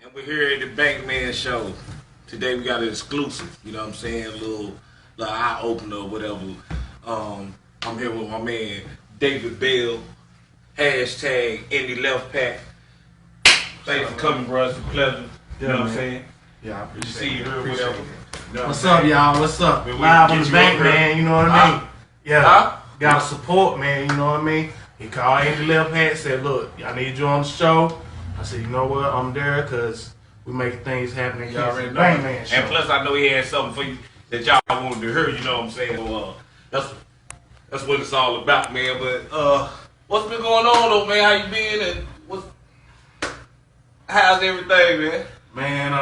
And we're here at the Bankman Show. Today we got an exclusive, you know what I'm saying? A little eye opener or whatever. I'm here with my man, David Bell, hashtag Indie Left Pack. Thanks for coming, bro. It's a pleasure. You know what I'm saying? Yeah, I Good to appreciate see you it. here, Appreciate whatever. it. You know What's what I'm up, saying? y'all? What's up? We Live on get the you bank, over here. man. You know what I mean? Yeah. Huh? Got to support, man. You know what I mean? He called Andy Left Hand, said, "Look, I need you on the show." I said, "You know what? I'm there because we make things happen in Y'all already Kingston know. Bankman Show." And plus, I know he had something for you that y'all wanted to hear. You know what I'm saying? So, that's what it's all about, man. But what's been going on, though, man? How you been? And how's everything, man? Man,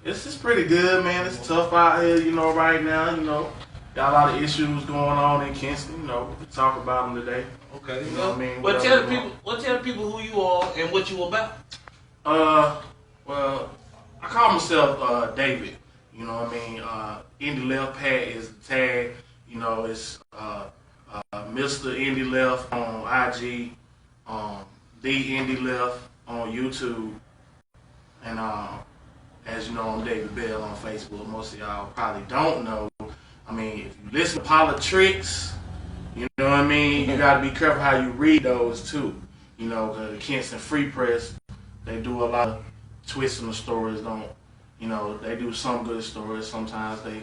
it's pretty good, man. It's tough out here, you know, right now. You know, got a lot of issues going on in Kingston. You know, we can talk about them today. Okay, You know what I mean? Well, Whatever tell the people who you are and what you about. Well, I call myself David. You know what I mean? Indie Left Pat is the tag. You know, it's Mr. Indie Left on IG, The Indie Left on YouTube, and as you know, I'm David Bell on Facebook. Most of y'all probably don't know. I mean, if you listen to politics, you know what I mean? You got to be careful how you read those too. You know, the Kingston Free Press, they do a lot of twists in the stories. You know, they do some good stories. Sometimes they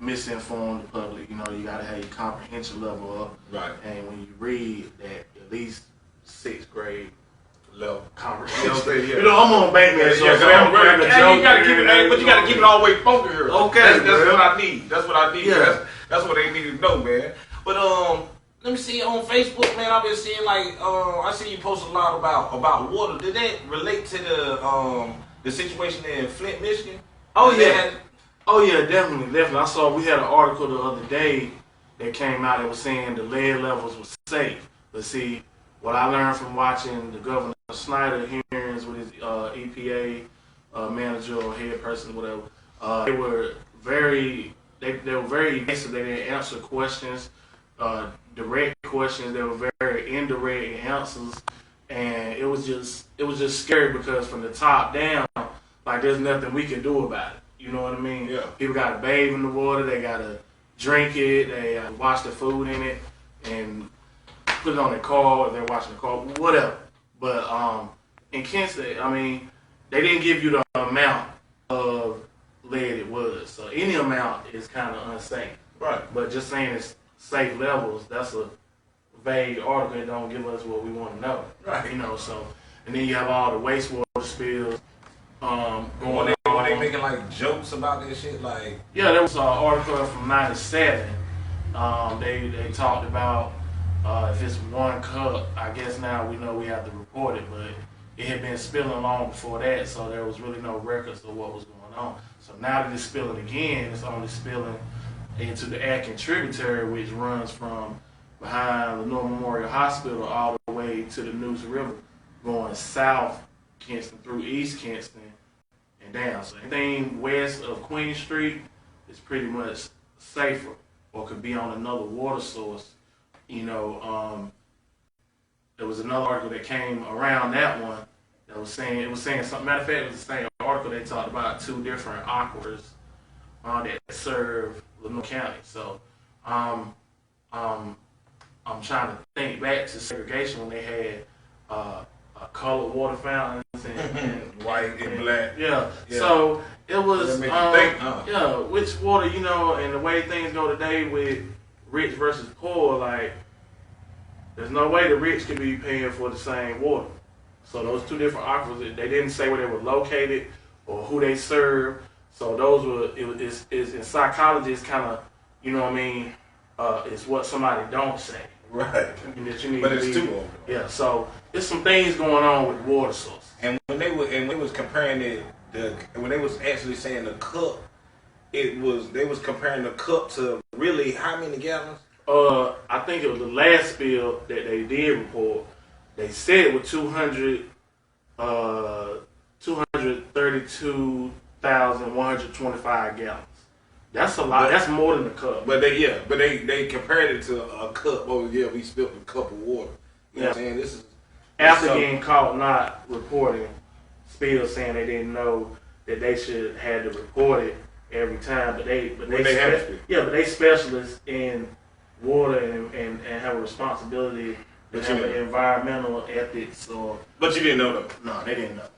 misinform the public. You know, you got to have your comprehension level up. Right. And when you read that, at least 6th grade Level. comprehension. Yeah. You know, I'm on Bankman, so I'm cracking a joke. You gotta keep it, but you gotta keep it all the way funky here. Okay, that's bro. what I need. That's what I need. Yeah. That's what they need to know, man. But let me see on Facebook, man. I've been seeing I see you post a lot about water. Did that relate to the situation in Flint, Michigan? Oh yeah. Oh yeah, definitely. I saw we had an article the other day that came out that was saying the lead levels were safe. But see, what I learned from watching the Governor Snyder hearings with his EPA manager or head person, whatever, they were very evasive. They didn't answer questions, direct questions. They were very indirect answers, and it was just scary because from the top down, like there's nothing we can do about it. You know what I mean? Yeah. People got to bathe in the water. They got to drink it. They wash their food in it and put it on their car if they're washing the car, whatever. But in Kingston, I mean, they didn't give you the amount of lead it was. So any amount is kind of unsafe. Right. But just saying it's safe levels, that's a vague article that don't give us what we want to know. Right. You know, so, and then you have all the wastewater spills going on. Were they making like jokes about that shit? Like, Yeah, there was an article from '97. They talked about if it's 1 cup, I guess now we know we have to report it, but it had been spilling long before that, so there was really no records of what was going on. So now that it's spilling again, it's only spilling into the Atkins tributary, which runs from behind Lenore Memorial Hospital all the way to the Neuse River, going south Kingston through East Kingston and down. So anything west of Queen Street is pretty much safer or could be on another water source. You know, there was another article that came around that one that was saying something. Matter of fact, it was the same article. They talked about 2 different aquifers that serve Lenore County. So I'm trying to think back to segregation when they had colored water fountains and white and black. Yeah. So it was That make you think, huh? yeah, which water, you know, and the way things go today with rich versus poor, like there's no way the rich could be paying for the same water. So those 2 different aquifers, they didn't say where they were located or who they serve. So those were it's in psychology, it's kind of, you know what I mean, it's what somebody don't say. Right. That you need But to it's be, too old. Yeah. So there's some things going on with water source. And when they was comparing when they was actually saying the cup, they was comparing the cup to really how many gallons? I think it was the last spill that they did report. They said it was 232,125 gallons. That's a lot. That's more than a cup. But they compared it to a cup. Oh yeah, we spilled a cup of water. You know what I'm saying? This is after getting caught not reporting spiel saying they didn't know that they should had to report it every time, but they specialists in water and have a responsibility to have an environmental ethics or. But you didn't know them. No, they didn't know.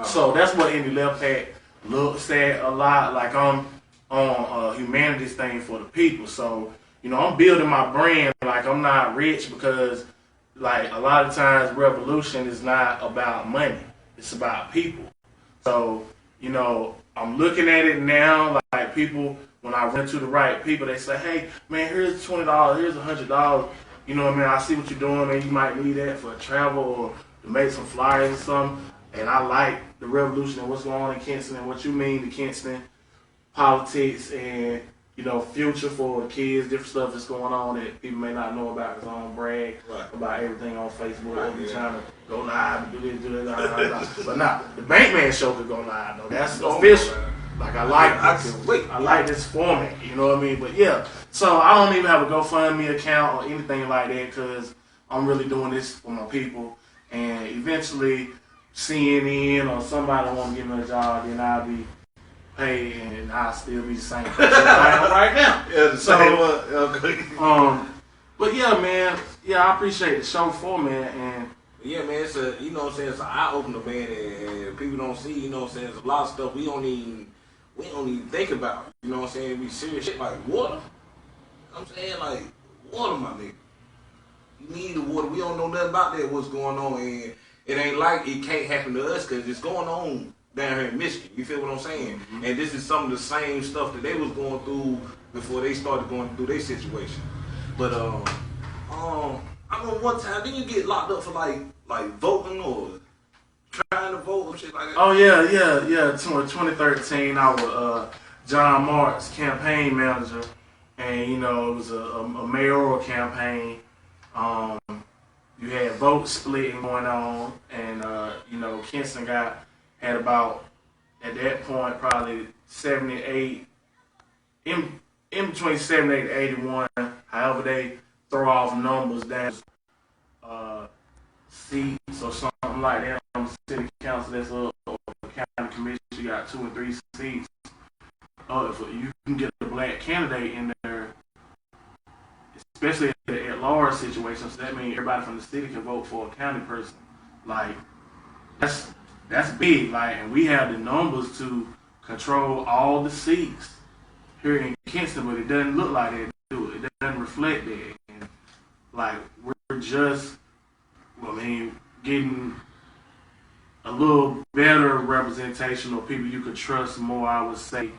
So that's what Indie Left Pack looks at a lot. Like I'm on a humanities thing for the people. So I'm building my brand. Like I'm not rich because like a lot of times revolution is not about money. It's about people. So I'm looking at it now. Like people, when I run to the right people, they say, "Hey, man, here's $20. Here's $100. You know what I mean? I see what you're doing, man. You might need that for travel or to make some flyers or something." And I like the revolution and what's going on in Kinston and what you mean to Kinston politics and future for the kids, different stuff that's going on that people may not know about because I don't brag about everything on Facebook or be trying to go live and do this, do that. But nah, the Bankman show could go live though. That's official. Like I like this format, you know what I mean? But yeah, so I don't even have a GoFundMe account or anything like that because I'm really doing this for my people. And eventually CNN or somebody want to give me a job, then I'll be paid and I'll still be the same person I am right now. Yeah, the same one. But yeah, man, I appreciate the show format and yeah, man, it's a it's an eye opener, man, and people don't see, it's a lot of stuff we don't even think about. You know what I'm saying? We serious shit like water. I'm saying like water, my nigga. You need the water. We don't know nothing about that, what's going on, and it ain't like it can't happen to us because it's going on down here in Michigan. You feel what I'm saying? Mm-hmm. And this is some of the same stuff that they was going through before they started going through their situation. But I remember one time, didn't you get locked up for like voting or trying to vote or shit like that? Oh yeah. 2013, I was John Mark's campaign manager, and it was a mayoral campaign. You had vote splitting going on, and Kinston had about at that point probably 78 in between 78 and 81. However they throw off numbers down seats or something like that on the city council. That's a county commission. You got 2 and 3 seats. If you can get a black candidate in there, especially at large situations, so that means everybody from the city can vote for a county person. Like that's big. Like, and we have the numbers to control all the seats here in Kinston, but it doesn't look like that. It doesn't reflect that. And like we're just, getting a little better representation of people you could trust more. I would say,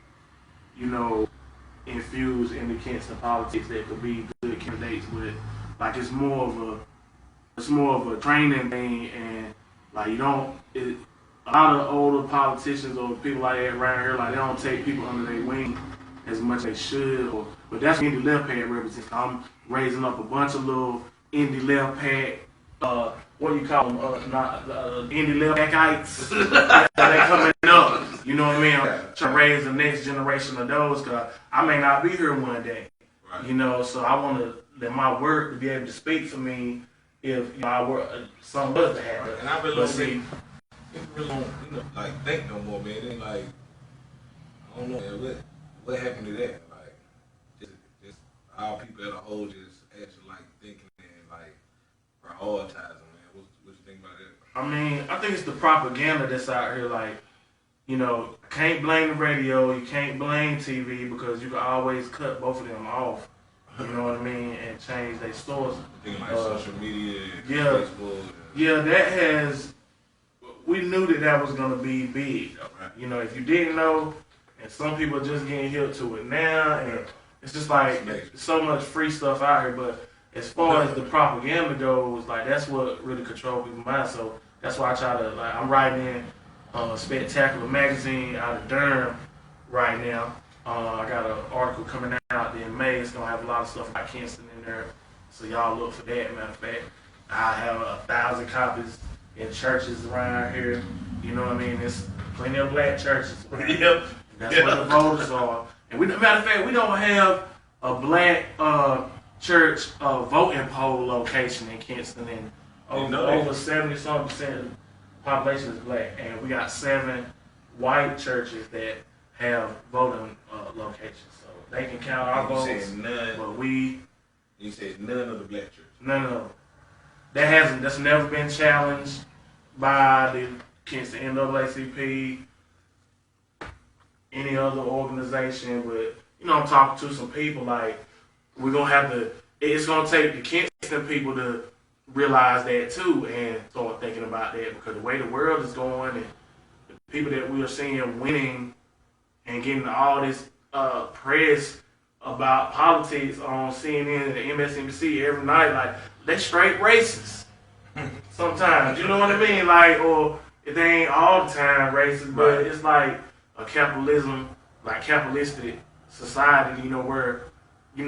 infused into Kinston politics that could be good candidates. But like it's more of a training thing, and like a lot of older politicians or people like that around here, like they don't take people under their wing as much as they should. But that's what Indie Left Pack represents. I'm raising up a bunch of little Indie Left Pack, what do you call them? Indie Left Packites. They coming up. You know what I mean? I'm trying to raise the next generation of those because I may not be here one day. Right. So I want to let my work to be able to speak for me if I work something else to happen. Right. And I really don't think no more, man. Then like I don't know, man, what happened to that? Like just our people as a whole just actually like thinking and like prioritizing, man. What you think about that? I think it's the propaganda that's out here. Like, I can't blame the radio, you can't blame TV because you can always cut both of them off. You know what I mean, and change their source. Thinking like social media, Facebook. Yeah, we knew that was gonna be big. Right. If you didn't know, and some people are just getting hip to it now, and it's just like so much free stuff out here. But as far as the propaganda goes, like that's what really controls people's minds. So that's why I try to I'm writing in Spectacular magazine out of Durham right now. I got an article coming out in May. It's gonna have a lot of stuff about Kinston in there, so y'all look for that. Matter of fact, I have 1,000 copies in churches around here. You know what I mean? There's plenty of black churches. Yep. That's where the voters are. And matter of fact, we don't have a black church voting poll location in Kinston, and over 70-something% population is black, and we got 7 white churches that have voting locations. So they can count our votes. You said none. But you said none of the black churches. None of them. That's never been challenged by the NAACP, any other organization. But I'm talking to some people like we're gonna have to. It's gonna take the Kinston people to realize that too and start thinking about that, because the way the world is going and the people that we are seeing winning and getting all this press about politics on CNN and MSNBC every night, like they straight racist. Sometimes, you know what I mean? Like, or if they ain't all the time racist, but it's like a capitalistic society, where, you're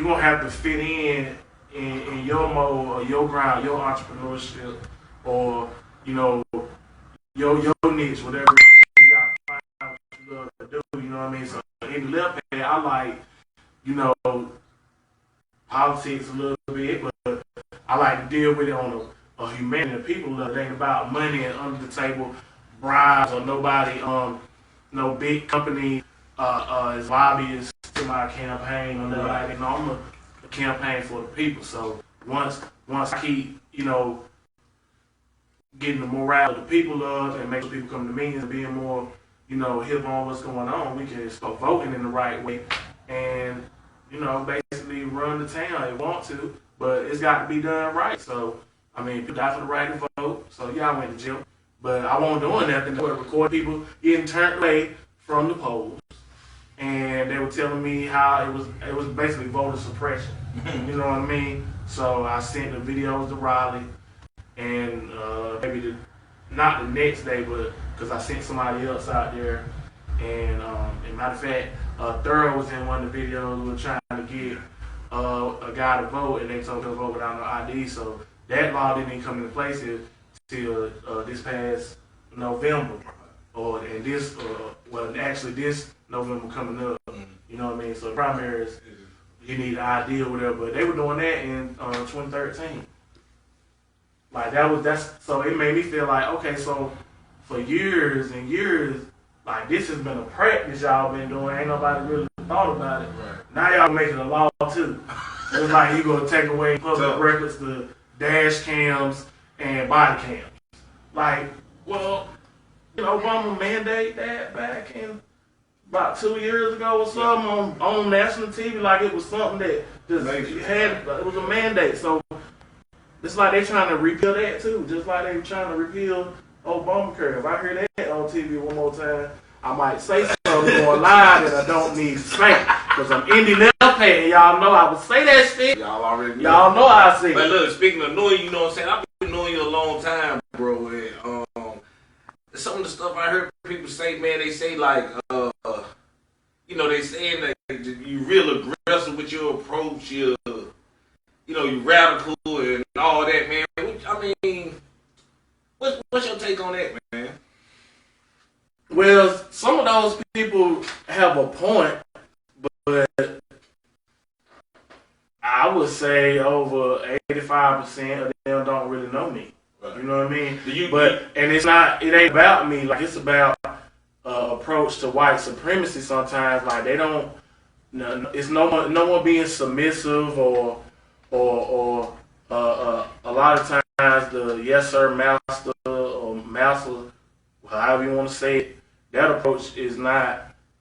gonna have to fit in your mode or your ground, your entrepreneurship, or, your niche, whatever you gotta find out what you love to do, you know what I mean? So in the left hand, I like, politics a little bit, but I like to deal with it on a humanity. People love it ain't about money and under the table bribes or nobody, no big company is lobbyists to my campaign or nothing like that. No, I'm a campaign for the people. So once I keep, getting the morale of the people up and make sure people come to meetings and being more, hip on what's going on, we can start voting in the right way and, basically run the town if we want to, but it's got to be done right. So, people die for the right to vote. So, yeah, I went to jail, but I wasn't doing nothing but record people getting turned away from the polls. And they were telling me how it was basically voter suppression. You know what I mean? So I sent the videos to Riley, and maybe not the next day, but because I sent somebody else out there. And matter of fact, Thorough was in one of the videos. We were trying to get a guy to vote, and they told him to vote without no ID. So that law didn't even come into place till this past November, this November coming up. You know what I mean? So the primaries, you need an ID or whatever. But they were doing that in 2013. Like so it made me feel like, okay, so for years and years, like this has been a practice y'all been doing. Ain't nobody really thought about it. Right. Now y'all making a law too. It's like you gonna take away public records, the dash cams and body cams. Like, well, Obama mandate that back in about 2 years ago or something on national TV. Like it was something that just it was a mandate. So it's like they trying to repeal that too, just like they were trying to repeal Obamacare. If I hear that on TV one more time, I might say something on live that I don't need to say, because I'm indie left hand, and y'all know I would say that shit. Y'all already know. Y'all know I say it. But look, speaking of knowing, you know what I'm saying? I've been knowing you a long time, bro. And some of the stuff I heard people say, man, they say like, they saying that you real aggressive with your approach, you radical and all that, man. I mean, what's your take on that, man? Well, some of those people have a point, but I would say over 85% of them don't really know me. Right. You know what I mean? It ain't about me. Like, it's about approach to white supremacy sometimes. Like, they don't, it's no one being submissive or a lot of times the yes sir master or master, however you want to say it, that approach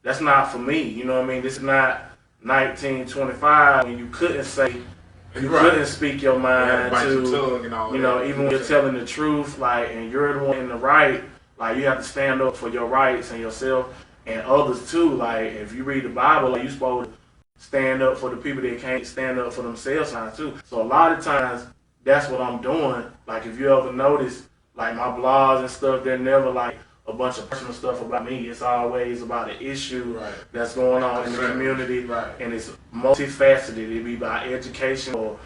that's not for me. You know what I mean? This is not 1925 when you couldn't couldn't speak your mind even when you're telling the truth, like, and you're the one in the right, like, you have to stand up for your rights and yourself and others too. Like, if you read the Bible, like, you're supposed to stand up for the people that can't stand up for themselves now too. So a lot of times that's what I'm doing. Like, if you ever notice, like, my blogs and stuff, they're never like a bunch of personal stuff about me. It's always about an issue that's going on in the community, and it's multifaceted. It be about education or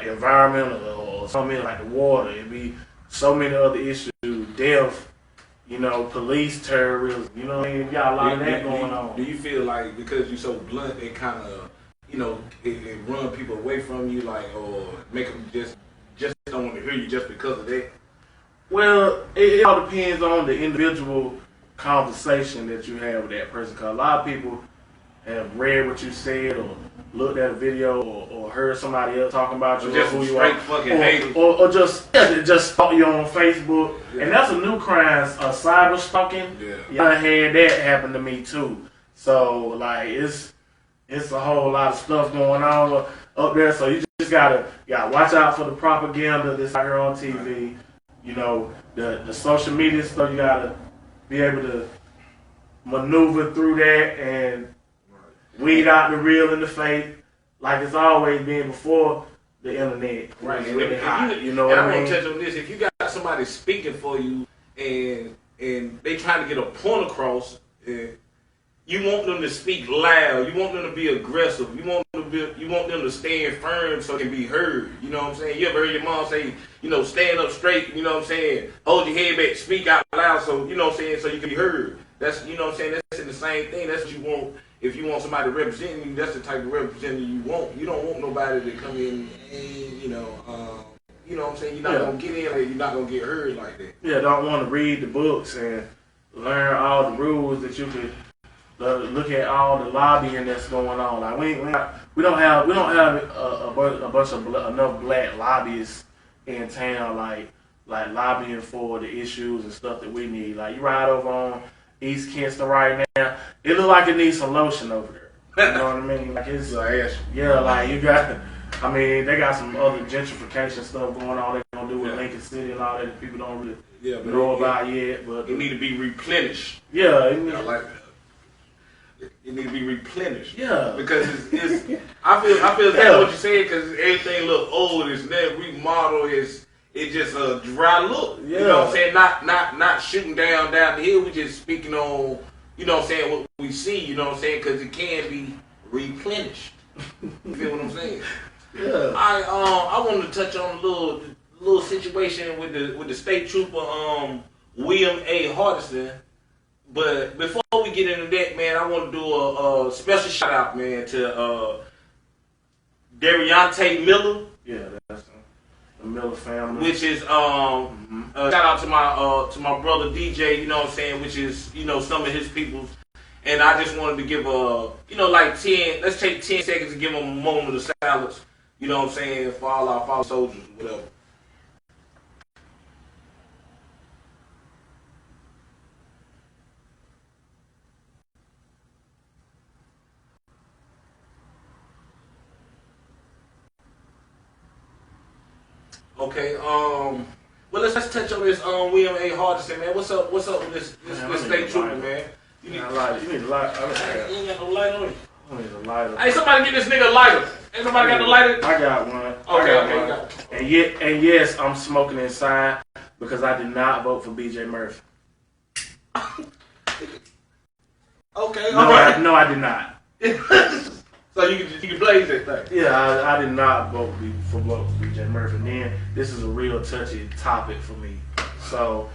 environmental or something like the water. It be so many other issues, death, police, terrorism. You know what I mean? You got a lot of that going on. Do you feel like because you're so blunt, it kind of, it run people away from you, like, or make them just don't want to hear you just because of that? Well, it all depends on the individual conversation that you have with that person. Because a lot of people have read what you said or looked at a video or heard somebody else talking about you, or just who you straight are, fucking hate, or just stalk you on Facebook, and that's a new crime, cyber stalking. Yeah, I had that happen to me too. So like it's a whole lot of stuff going on up there. So you just gotta watch out for the propaganda that's out here on TV. You know, the social media stuff. You gotta be able to maneuver through that and weed out the real and the fake, like it's always been before the internet. Right. It's really hot, you know what I mean? I want to touch on this. If you got somebody speaking for you and they trying to get a point across, you want them to speak loud. You want them to be aggressive. You want them to stand firm so they can be heard. You know what I'm saying? You ever heard your mom say, stand up straight, you know what I'm saying? Hold your head back, speak out loud so, you know what I'm saying, so you can be heard. That's, you know what I'm saying? That's the same thing. That's what you want. If you want somebody representing you, that's the type of representative you want. You don't want nobody to come in and, you know what I'm saying? You're not going to get in there. You're not going to get heard like that. Yeah, don't want to read the books and learn all the rules that you could look at all the lobbying that's going on. Like we don't have a bunch of enough black lobbyists in town like lobbying for the issues and stuff that we need. Like you ride over on East Kingston right now, it look like it needs some lotion over there. You know what I mean? Like it's like you got. I mean, they got some other gentrification stuff going on. They're gonna do with Lincoln City and all that. That people don't really know about yet, but it need to be replenished. Yeah, I like that. It need to be replenished. Yeah, because it's I feel that's what you said, because everything look old. It's never remodeled. It's just a dry look. Yeah. You know what I'm saying? Not shooting down the hill. We just speaking on, you know what I'm saying, what we see. You know what I'm saying? Because it can be replenished. You feel what I'm saying? Yeah. I wanted to touch on a little situation with the state trooper William A. Hardison. But before we get into that, man, I want to do a special shout out, man, to De'Riante Miller. Yeah, that's the Miller family. Which is shout out to my brother DJ. You know what I'm saying? Which is some of his peoples. And I just wanted to give like 10. Let's take 10 seconds to give him a moment of silence. You know what I'm saying, for all our fallen soldiers, whatever. Okay, well let's touch on this William A. Hardison, man. What's up with this state trooper, man? You need a lighter. You need a lighter. You ain't got no light on you. I need a lighter. Hey, somebody get this nigga a lighter. Ain't somebody got the lighter? I got one. Okay, got one. And yes, I'm smoking inside because I did not vote for BJ Murphy. Okay, no, all right. No, I did not. So you can blaze that thing. Yeah, I did not vote for BJ Murphy. And then this is a real touchy topic for me. So,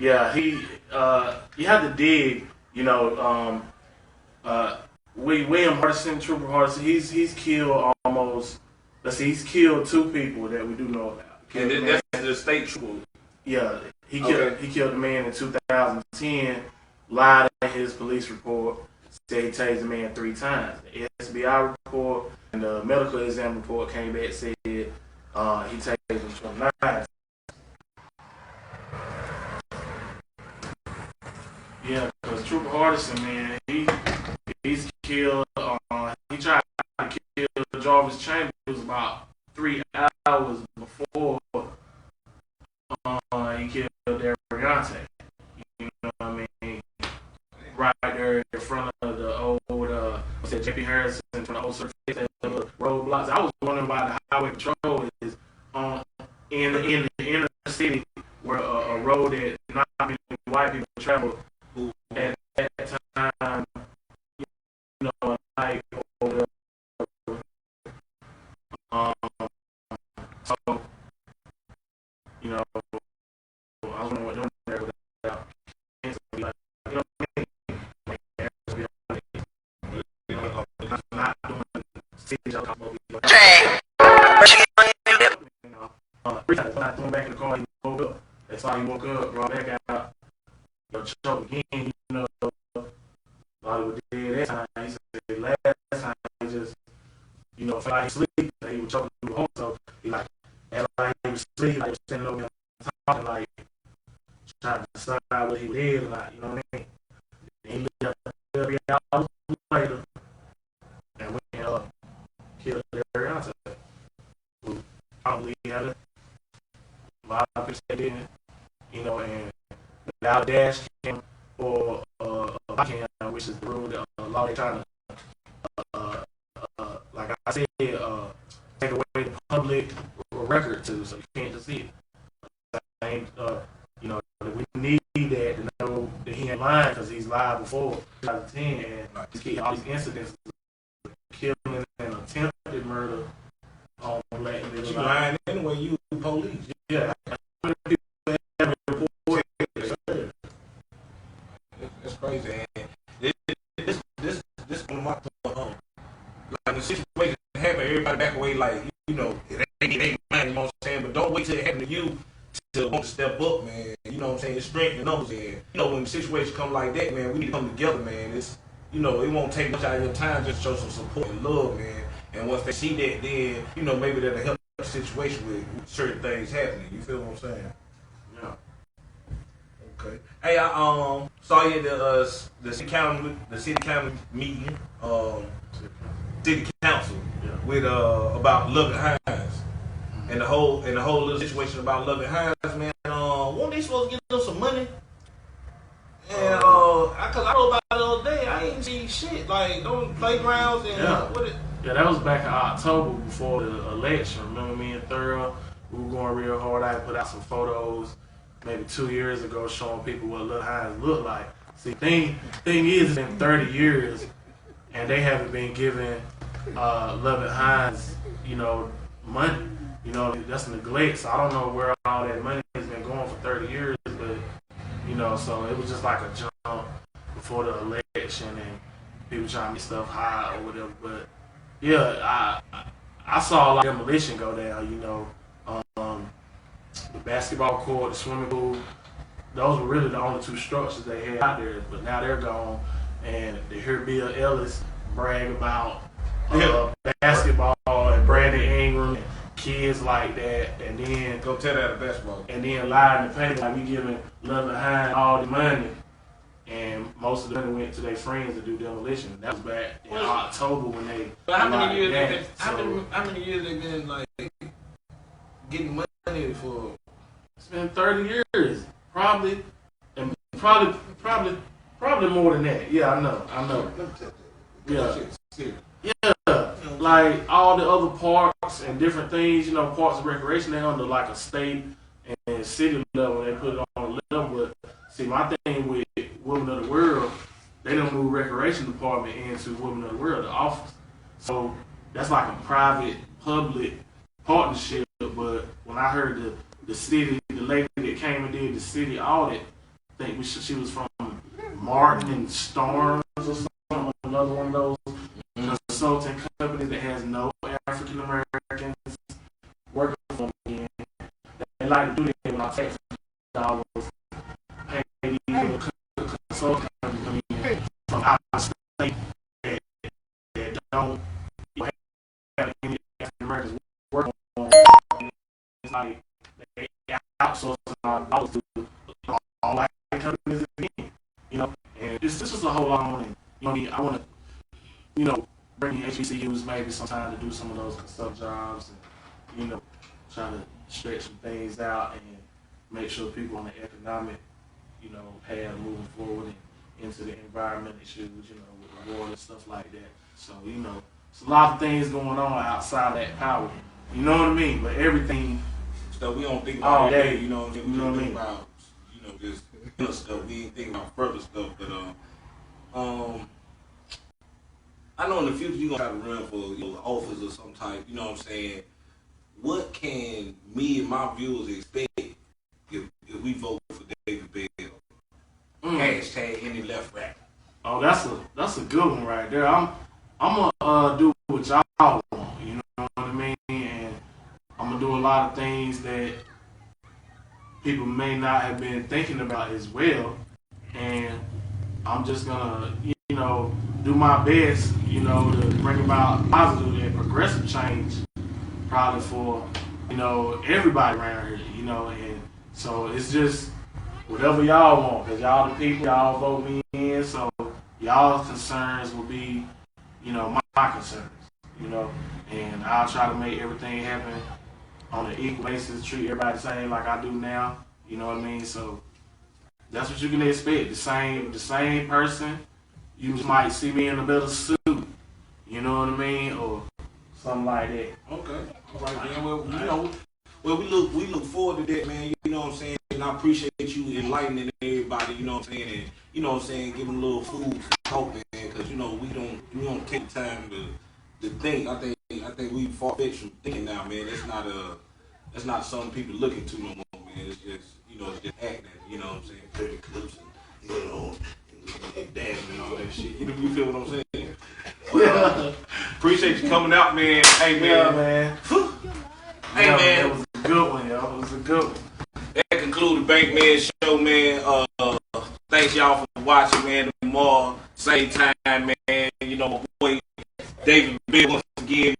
yeah, you have to dig. William Hardison, Trooper Hardison, he's killed almost. Let's see, he's killed 2 people that we do know about. And that's the state trooper. Yeah, he killed a man in 2010. Lied in his police report. Said he tased the man 3 times. The SBI report and the medical exam report came back and said he tased him 29 times. Yeah, because Trooper Hardison, man, he's killed. He tried to kill Jarvis Chambers about 3 hours before he killed De'Riante. You know what I mean? Right there in front of the old, JP Harrison, in front of the old roadblocks. I was wondering why the highway patrol is in the inner city where a road that not many white people travel. At that time, like over so I was wondering what doing there without like, not doing city not going back in the car. back out, choke again. Hollywood did that time. He said last time he just, felt like he sleep. He was choking through the home, so he like, like he was sleep, like he was standing over there talking, like trying to decide what he did, or not. You know what I mean? And he lived up 30 hours later and went and killed Ariana. Who probably had a lot of people that didn't, and without dash cam or cam, which is the rule that law they're trying to, like I said, take away the public record too, so you can't just see it. We need that to know that he ain't lying because he's lied before 2010, and he's getting all these incidents of killing and attempted murder on black men. You lying anyway, you police. Yeah. That's crazy. And this one of my like the situation happen, everybody back away like, it ain't mine, you know what I'm saying? But don't wait till it happen to you to want to step up, man. You know what I'm saying? It's strength and numbers. And when the situation come like that, man, we need to come together, man. It's it won't take much out of your time just to show some support and love, man. And once they see that, then maybe that'll help the situation with certain things happening. You feel what I'm saying? Yeah. Okay. Hey, I saw you at the city council meeting, city council with about Loving Hines and the whole little situation about Loving Hines, man. Weren't they supposed to get them some money? And cause I wrote about it the other day, I ain't seen shit like those playgrounds and Yeah, that was back in October before the election. Remember me and Thurl, we were going real hard. I put out some photos maybe 2 years ago showing people what Lil Hines looked like. See, thing is, it's been 30 years and they haven't been giving Loving Hines, money. That's neglect. So I don't know where all that money has been going for 30 years, but so it was just like a jump before the election and people trying to get stuff high or whatever. But yeah, I saw like demolition go down. The basketball court, the swimming pool, those were really the only two structures they had out there. But now they're gone, and to hear Bill Ellis brag about basketball and Brandon Ingram and kids like that, and then go tell that at basketball, and then lie in the paper like we giving Loving Hines all the money, and most of the money went to their friends to do demolition. That was back in October when they. But how many years? How many years they been like getting money for? It's been 30 years, probably, and probably more than that. Yeah, I know. Yeah, like all the other parks and different things, parks and recreation, they're under like a state and city level. They put it on a level. But see, my thing with Women of the World, they don't move recreation department into Women of the World, the office. So that's like a private, public partnership. But when I heard the city, the lady that came and did the city audit, I think she was from Martin and Storms or something, another one of those consulting companies that has no African Americans working for them. They like to do that when I tax dollars, pay these consulting companies from out of state that don't have any African Americans working on. It's like they outsource our dollars to all white companies again, and this is a whole lot of money. I want to, bring HBCUs maybe sometime to do some of those consult jobs and, try to stretch some things out and make sure people on the economic, path moving forward and into the environment issues, with the water and stuff like that. So, it's a lot of things going on outside that power. You know what I mean? But everything stuff we don't think about day, you know what I mean? About, just stuff. We ain't thinking about further stuff, but I know in the future you're gonna try to run for office or some type, you know what I'm saying? What can me and my viewers expect if we vote for David Bell? Hashtag any left rapper. Oh, that's a good one right there. I'm gonna do what y'all want, you know what I mean? And I'm gonna do a lot of things that people may not have been thinking about as well. And I'm just gonna, do my best, to bring about positive and progressive change, probably for, everybody around here, and so it's just whatever y'all want, because y'all the people, y'all vote me in, so y'all's concerns will be, my concerns, and I'll try to make everything happen on an equal basis, treat everybody the same like I do now, you know what I mean? So that's what you can expect. The same person. You might see me in a better suit. You know what I mean, or something like that. Okay. All right, man. Well, we look forward to that, man. You know what I'm saying? And I appreciate you enlightening everybody. You know what I'm saying? And you know what I'm saying, giving a little food for thought, man. Because we don't take the time to think. I think we far fetched from thinking now, man. That's not something people looking to no more, man. It's just it's just acting. You know what I'm saying? 30 clips and dancing and all that shit. You feel what I'm saying? Well, appreciate you coming out, man. Hey, man. Yeah, man. Hey, man. It was a good one, y'all. It was a good one. That concludes the Bankman Show, man. Thanks y'all for watching, man. Tomorrow, same time, man. My boy David Bill once again,